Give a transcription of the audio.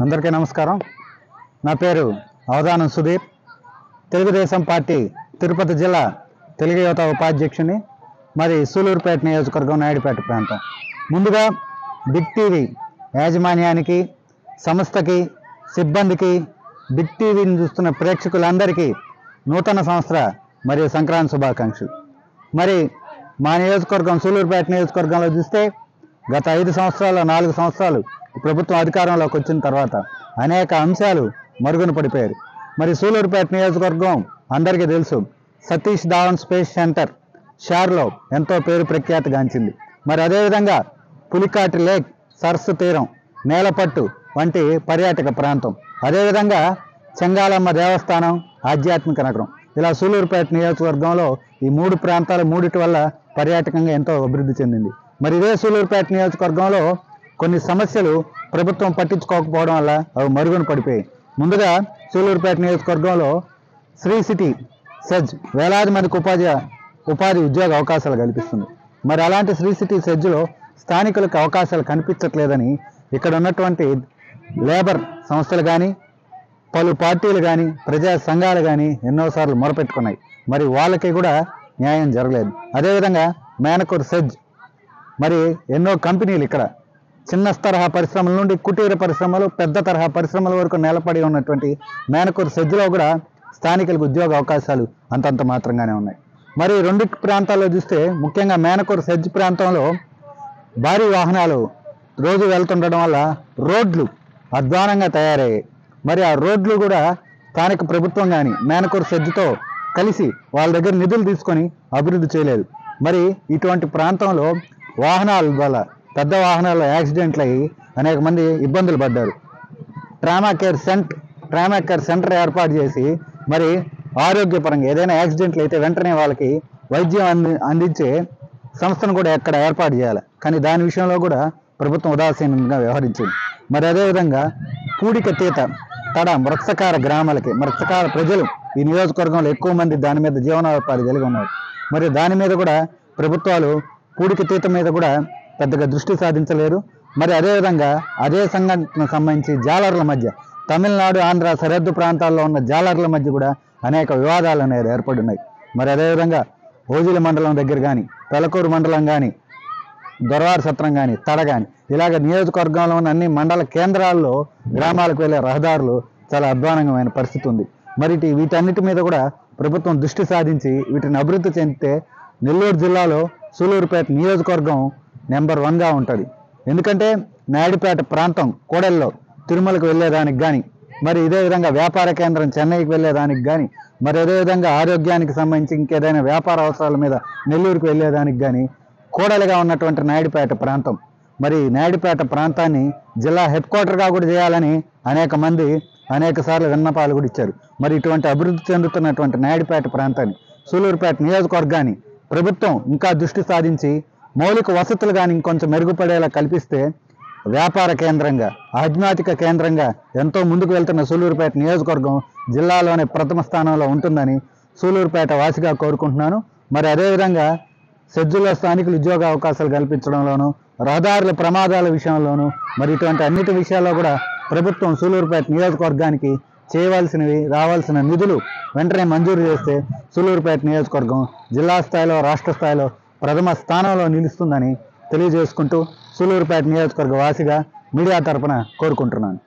అందరికీ నమస్కారం. నా పేరు అవధానం సుధీర్. తెలుగుదేశం పార్టీ తిరుపతి జిల్లా తెలుగు యువత ఉపాధ్యక్షుని. మరి సూలూరుపేట నియోజకవర్గం నాయుడుపేట ప్రాంతం. ముందుగా బిగ్ టీవీ యాజమాన్యానికి, సంస్థకి, సిబ్బందికి, బిగ్ టీవీని చూస్తున్న ప్రేక్షకులందరికీ నూతన సంవత్సర మరియు సంక్రాంతి శుభాకాంక్షలు. మరి మా నియోజకవర్గం సూలూరుపేట నియోజకవర్గంలో చూస్తే గత 5 సంవత్సరాలు 4 సంవత్సరాలు ప్రభుత్వం అధికారంలోకి వచ్చిన తర్వాత అనేక అంశాలు మరుగున పడిపోయారు. మరి సూలూరుపేట నియోజకవర్గం అందరికీ తెలుసు, సతీష్ ధావన్ స్పేస్ సెంటర్ షార్లో ఎంతో పేరు ప్రఖ్యాతిగాంచింది. మరి అదేవిధంగా పులికాటి లేక్, సరస్సు తీరం, నేలపట్టు వంటి పర్యాటక ప్రాంతం, అదేవిధంగా చెంగాలమ్మ దేవస్థానం ఆధ్యాత్మిక నగరం. ఇలా సూలూరుపేట నియోజకవర్గంలో ఈ 3 ప్రాంతాలు మూడిటి వల్ల పర్యాటకంగా ఎంతో అభివృద్ధి చెందింది. మరి ఇదే సూలూరుపేట నియోజకవర్గంలో కొన్ని సమస్యలు ప్రభుత్వం పట్టించుకోకపోవడం వల్ల అవి మరుగున పడిపోయాయి. ముందుగా సూలూరుపేట నియోజకవర్గంలో శ్రీ సిటీ సెజ్ వేలాది మందికి ఉపాధి ఉద్యోగ అవకాశాలు కల్పిస్తుంది. మరి అలాంటి శ్రీ సిటీ సెజ్లో స్థానికులకు అవకాశాలు కనిపించట్లేదని ఇక్కడ ఉన్నటువంటి లేబర్ సంస్థలు కానీ, పలు పార్టీలు కానీ, ప్రజా సంఘాలు కానీ ఎన్నోసార్లు మొరపెట్టుకున్నాయి. మరి వాళ్ళకి కూడా న్యాయం జరగలేదు. అదేవిధంగా మేనకూరు సెజ్, మరి ఎన్నో కంపెనీలు ఇక్కడ చిన్న తరహా పరిశ్రమల నుండి కుటీర పరిశ్రమలు, పెద్ద తరహా పరిశ్రమల వరకు నెలపడి ఉన్నటువంటి మేనకూరు సెజ్లో కూడా స్థానికులకు ఉద్యోగ అవకాశాలు అంతంత మాత్రంగానే ఉన్నాయి. మరి 2 ప్రాంతాల్లో చూస్తే ముఖ్యంగా మేనకూరు సెజ్ ప్రాంతంలో భారీ వాహనాలు రోజు వెళ్తుండడం వల్ల రోడ్లు అధ్వానంగా తయారయ్యాయి. మరి ఆ రోడ్లు కూడా స్థానిక ప్రభుత్వం కానీ మేనకూరు సెజ్తో కలిసి వాళ్ళ దగ్గర నిధులు తీసుకొని అభివృద్ధి చేయలేదు. మరి ఇటువంటి ప్రాంతంలో వాహనాల వల్ల పెద్ద వాహనాల్లో యాక్సిడెంట్లు అయ్యి అనేక మంది ఇబ్బందులు పడ్డారు. ట్రామా కేర్ సెంటర్ ఏర్పాటు చేసి మరి ఆరోగ్యపరంగా ఏదైనా యాక్సిడెంట్లు అయితే వెంటనే వాళ్ళకి వైద్యం అందించే సంస్థను కూడా ఎక్కడ ఏర్పాటు చేయాలి. కానీ దాని విషయంలో కూడా ప్రభుత్వం ఉదాసీనంగా వ్యవహరించింది. మరి అదేవిధంగా పూడికతీత తడ మృత్సకార గ్రామాలకి, మృత్సకార ప్రజలు ఈ నియోజకవర్గంలో ఎక్కువ మంది దాని మీద జీవనోపాధి కలిగి ఉన్నారు. మరి దాని మీద కూడా ప్రభుత్వాలు పూడికతీత మీద కూడా పెద్దగా దృష్టి సాధించలేరు. మరి అదేవిధంగా అదే సంఘటనకు సంబంధించి జాలర్ల మధ్య, తమిళనాడు ఆంధ్ర సరిహద్దు ప్రాంతాల్లో ఉన్న జాలర్ల మధ్య కూడా అనేక వివాదాలు అనేది ఏర్పడున్నాయి. మరి అదేవిధంగా ఓజిలి మండలం దగ్గర కానీ, పెలకూరు మండలం కానీ, దొరవారి సత్రం కానీ, తడ కానీ, ఇలాగ నియోజకవర్గంలో ఉన్న అన్ని మండల కేంద్రాల్లో గ్రామాలకు వెళ్ళే రహదారులు చాలా అధ్వానంగమైన పరిస్థితి ఉంది. మరి వీటన్నిటి మీద కూడా ప్రభుత్వం దృష్టి సాధించి వీటిని అభివృద్ధి చెందితే నెల్లూరు జిల్లాలో సూలూరుపేట నియోజకవర్గం నెంబర్ 1గా ఉంటుంది. ఎందుకంటే నాయుడుపేట ప్రాంతం కోడెల్లో తిరుమలకు వెళ్ళేదానికి కానీ, మరి ఇదే విధంగా వ్యాపార కేంద్రం చెన్నైకి వెళ్ళేదానికి కానీ, మరి అదేవిధంగా ఆరోగ్యానికి సంబంధించి ఇంకేదైనా వ్యాపార అవసరాల మీద నెల్లూరుకు వెళ్ళేదానికి కానీ కోడలుగా ఉన్నటువంటి నాయుడుపేట ప్రాంతం. మరి నాయుడుపేట ప్రాంతాన్ని జిల్లా హెడ్-క్వార్టర్గా కూడా చేయాలని అనేక సార్లు విన్నపాలు కూడా ఇచ్చారు. మరి ఇటువంటి అభివృద్ధి చెందుతున్నటువంటి నాయుడుపేట ప్రాంతాన్ని, సూలూరుపేట నియోజకవర్గాన్ని ప్రభుత్వం ఇంకా దృష్టి సాధించి మౌలిక వసతులు కానీ ఇంకొంచెం మెరుగుపడేలా కల్పిస్తే వ్యాపార కేంద్రంగా, ఆధ్యాత్మిక కేంద్రంగా ఎంతో ముందుకు వెళ్తున్న సూలూరుపేట నియోజకవర్గం జిల్లాలోనే ప్రథమ స్థానంలో ఉంటుందని సూలూరుపేట వాసిగా కోరుకుంటున్నాను. మరి అదేవిధంగా సెజ్జులో స్థానికులు ఉద్యోగ అవకాశాలు కల్పించడంలోనూ, రహదారుల ప్రమాదాల విషయంలోనూ, మరి ఇటువంటి అన్నిటి విషయాల్లో కూడా ప్రభుత్వం సూలూరుపేట నియోజకవర్గానికి చేయవలసినవి, రావాల్సిన నిధులు వెంటనే మంజూరు చేస్తే సూలూరుపేట నియోజకవర్గం జిల్లా స్థాయిలో, రాష్ట్ర స్థాయిలో ప్రథమ స్థానంలో నిలుస్తుందని తెలియజేసుకుంటూ సూలూరుపేట నియోజకవర్గ వాసిగా మీడియా తరపున కోరుకుంటున్నాను.